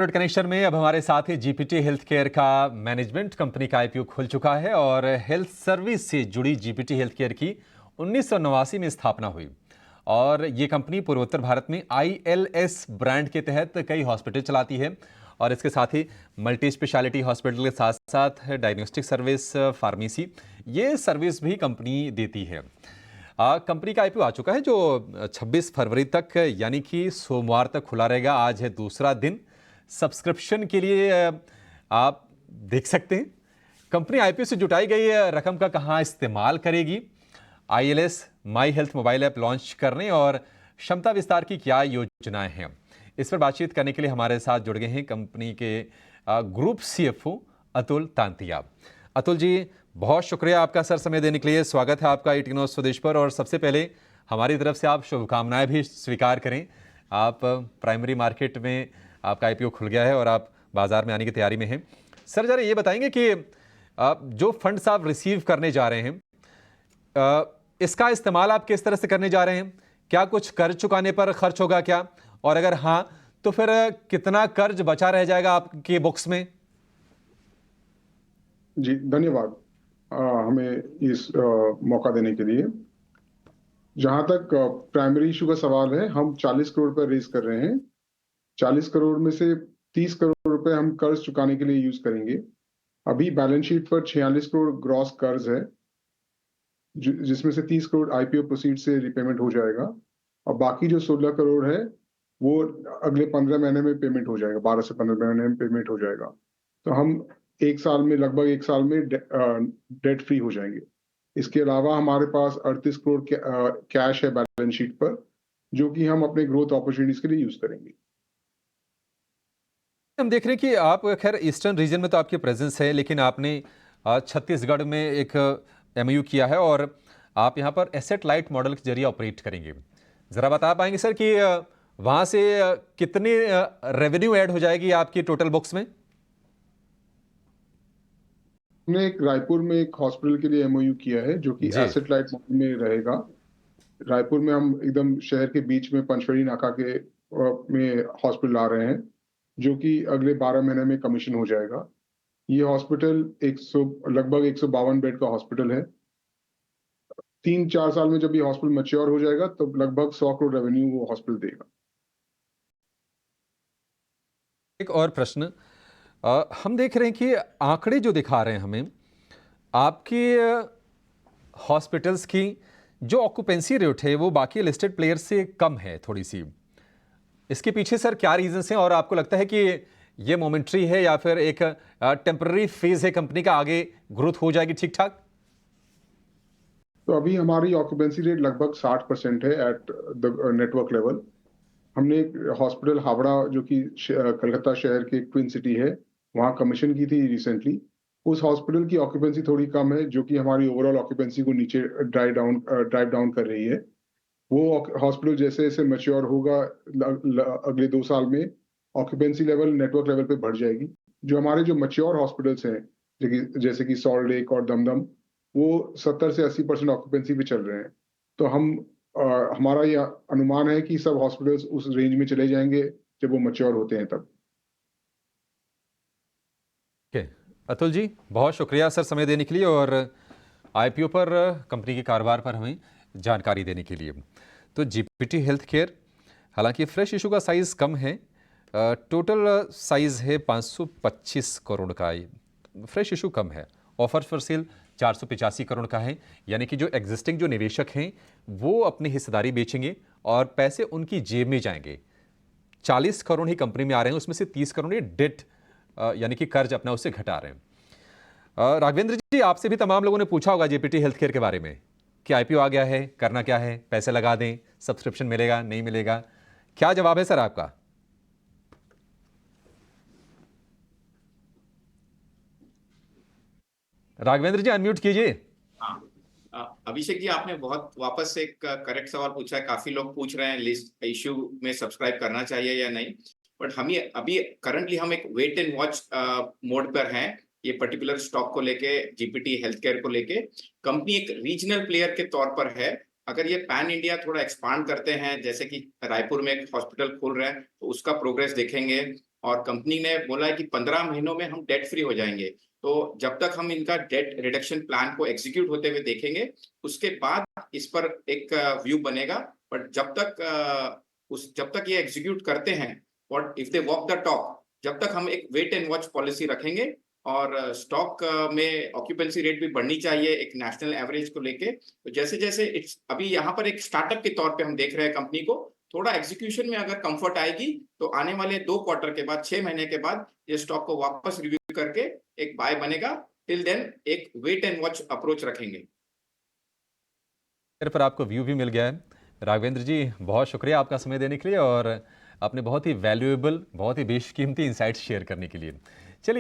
Net connection में अब हमारे साथ ही जीपीटी हेल्थ केयर का मैनेजमेंट कंपनी का आईपीओ खुल चुका है और हेल्थ सर्विस से जुड़ी जीपीटी हेल्थ केयर की 1989 में स्थापना हुई और ये कंपनी पूर्वोत्तर भारत में आईएलएस ब्रांड के तहत कई हॉस्पिटल चलाती है और इसके साथ ही मल्टी स्पेशलिटी हॉस्पिटल के साथ साथ डायग्नोस्टिक सर्विस, फार्मेसी, ये सर्विस भी कंपनी देती है। कंपनी का आईपीओ आ चुका है जो 26 फरवरी तक यानी कि सोमवार तक खुला रहेगा। आज है दूसरा दिन। सब्सक्रिप्शन के लिए आप देख सकते हैं कंपनी आईपीओ से जुटाई गई रकम का कहां इस्तेमाल करेगी, ILS my health mobile app launch करने और क्षमता विस्तार की क्या योजनाएं हैं, इस पर बातचीत करने के लिए हमारे साथ जुड़ गए हैं कंपनी के ग्रुप सीएफओ अतुल तांतिया। अतुल जी, बहुत शुक्रिया आपका सर समय देने के लिए। स्वागत है आपका ईटी न्यूज़ स्वदेश पर और सबसे पहले हमारी तरफ से आप शुभकामनाएं भी स्वीकार करें। आप प्राइमरी मार्केट में आपका आईपीओ खुल गया है और आप बाजार में आने की तैयारी में हैं। सर जरा ये बताएंगे कि जो फंड्स आप रिसीव करने जा रहे हैं इसका इस्तेमाल आप किस तरह से करने जा रहे हैं? क्या कुछ कर्ज चुकाने पर खर्च होगा क्या, और अगर हाँ तो फिर कितना कर्ज बचा रह जाएगा आपके बुक्स में? जी धन्यवाद हमें इस मौका देने के लिए। जहां तक प्राइमरी इशू का सवाल है, हम 40 करोड़ रुपए रेज कर रहे हैं। 40 करोड़ में से 30 करोड़ रुपए हम कर्ज चुकाने के लिए यूज करेंगे। अभी बैलेंस शीट पर 46 करोड़ ग्रॉस कर्ज है, जिसमें से 30 करोड़ आईपीओ प्रोसीड से रिपेमेंट हो जाएगा और बाकी जो 16 करोड़ है वो अगले 15 महीने में पेमेंट हो जाएगा, 12 से 15 महीने में पेमेंट हो जाएगा। तो हम लगभग एक साल में डेट फ्री हो जाएंगे। इसके अलावा हमारे पास 38 करोड़ कैश है बैलेंस शीट पर, जो कि हम अपने ग्रोथ अपॉर्चुनिटीज के लिए यूज करेंगे। हम देख रहे हैं कि आप खैर ईस्टर्न रीजन में तो आपकी प्रेजेंस है, लेकिन आपने छत्तीसगढ़ में एक एमओयू किया है और आप यहाँ पर एसेट लाइट मॉडल के जरिए ऑपरेट करेंगे। ज़रा बता पाएंगे सर कि वहाँ से कितनी रेवेन्यू ऐड हो जाएगी आपकी टोटल बुक्स में? हमने एक रायपुर में एक हॉस्पिटल के लिए एमओयू किया है जो कि जी। एसेट लाइट मॉडल में रहेगा। रायपुर में हम एकदम शहर के बीच में पंचवड़ी नाका के में हॉस्पिटल ला रहे हैं, जो कि अगले 12 महीने में कमीशन हो जाएगा। ये हॉस्पिटल लगभग 152 बेड का हॉस्पिटल है। 3-4 साल में जब ये हॉस्पिटल मैच्योर हो जाएगा तो लगभग 100 करोड़ रेवेन्यू वो हॉस्पिटल देगा। एक और प्रश्न, हम देख रहे हैं कि आंकड़े जो दिखा रहे हैं हमें आपके हॉस्पिटल्स की जो ऑक्यूपेंसी रेट है वो बाकी लिस्टेड प्लेयर्स से कम है थोड़ी सी। इसके पीछे सर क्या रीजंस हैं और आपको लगता है कि ये मोमेंट्री है या फिर एक टेम्पररी फेज है, कंपनी का आगे ग्रोथ हो जाएगी ठीक ठाक? तो अभी हमारी ऑक्यूपेंसी रेट लगभग 60% है एट द नेटवर्क लेवल। हमने एक हॉस्पिटल हावड़ा, जो कि कलकत्ता शहर की ट्विन सिटी है, वहाँ कमीशन की थी रिसेंटली। उस हॉस्पिटल की ऑक्यूपेंसी थोड़ी कम है, जो कि हमारी ओवरऑल ऑक्यूपेंसी को नीचे ड्राइव डाउन कर रही है। वो हॉस्पिटल जैसे जैसे मैच्योर होगा अगले 2 साल में ऑक्यूपेंसी लेवल नेटवर्क लेवल पे बढ़ जाएगी। जो मैच्योर हॉस्पिटल्स हैं, जैसे कि सॉल्ट लेक और दमदम, वो 70 से 80% ऑक्यूपेंसी पे चल रहे हैं। तो हमारा ये अनुमान है कि सब हॉस्पिटल्स उस रेंज में चले जाएंगे जब वो मैच्योर होते हैं तब। अतुल जी, बहुत शुक्रिया सर समय देने के लिए और आईपीओ पर कंपनी के कारोबार पर हमें जानकारी देने के लिए। तो जीपीटी हेल्थ केयर, हालांकि फ्रेश इशू का साइज़ कम है, टोटल साइज़ है 525 करोड़ का। फ्रेश इशू कम है। ऑफर फॉर सेल 485 करोड़ का है, यानी कि जो एग्जिस्टिंग जो निवेशक हैं वो अपनी हिस्सेदारी बेचेंगे और पैसे उनकी जेब में जाएंगे। 40 करोड़ ही कंपनी में आ रहे हैं, उसमें से 30 करोड़ ये डेट यानी कि कर्ज अपना उससे घटा रहे हैं। राघवेंद्र जी, आपसे भी तमाम लोगों ने पूछा होगा जीपीटी हेल्थ केयर के बारे में कि आईपीओ आ गया है, करना क्या है, पैसे लगा दें, सब्सक्रिप्शन मिलेगा नहीं मिलेगा, क्या जवाब है सर आपका? राघवेंद्र जी अनम्यूट कीजिए। हाँ, अभिषेक जी, आपने बहुत वापस से एक करेक्ट सवाल पूछा है। काफी लोग पूछ रहे हैं लिस्ट इशू में सब्सक्राइब करना चाहिए या नहीं, बट हम ये अभी करंटली हम एक वेट एंड वॉच मोड पर हैं। ये पर्टिकुलर स्टॉक को लेके, जीपीटी हेल्थ केयर को लेके कंपनी एक रीजनल प्लेयर के तौर पर है। अगर ये पैन इंडिया थोड़ा एक्सपांड करते हैं, जैसे कि रायपुर में एक हॉस्पिटल खोल रहे हैं, तो उसका प्रोग्रेस देखेंगे। और कंपनी ने बोला है कि 15 महीनों में हम डेट फ्री हो जाएंगे। तो जब तक हम इनका डेट रिडक्शन प्लान को एग्जीक्यूट होते हुए देखेंगे, उसके बाद इस पर एक व्यू बनेगा। बट जब तक ये एग्जीक्यूट करते हैं, what if they walk the talk, जब तक हम एक वेट एंड वॉच पॉलिसी रखेंगे और स्टॉक में ऑक्यूपेंसी रेट भी बढ़नी चाहिए एक नेशनल एवरेज को लेके। तो जैसे जैसे अभी यहाँ पर एक स्टार्टअप के तौर पे हम देख रहे हैं कंपनी को, थोड़ा एग्जीक्यूशन में अगर कंफर्ट आएगी तो आने वाले 2 क्वार्टर के बाद, 6 महीने के बाद ये स्टॉक को वापस रिव्यू करके एक बाय बनेगा। टिल देन एक वेट एंड वॉच अप्रोच रखेंगे। पर आपको व्यू भी मिल गया है। राघवेंद्र जी, बहुत शुक्रिया आपका समय देने के लिए और अपने बहुत ही वैल्यूएबल, बहुत ही बेशकीमती इंसाइट्स शेयर करने के लिए। चलिए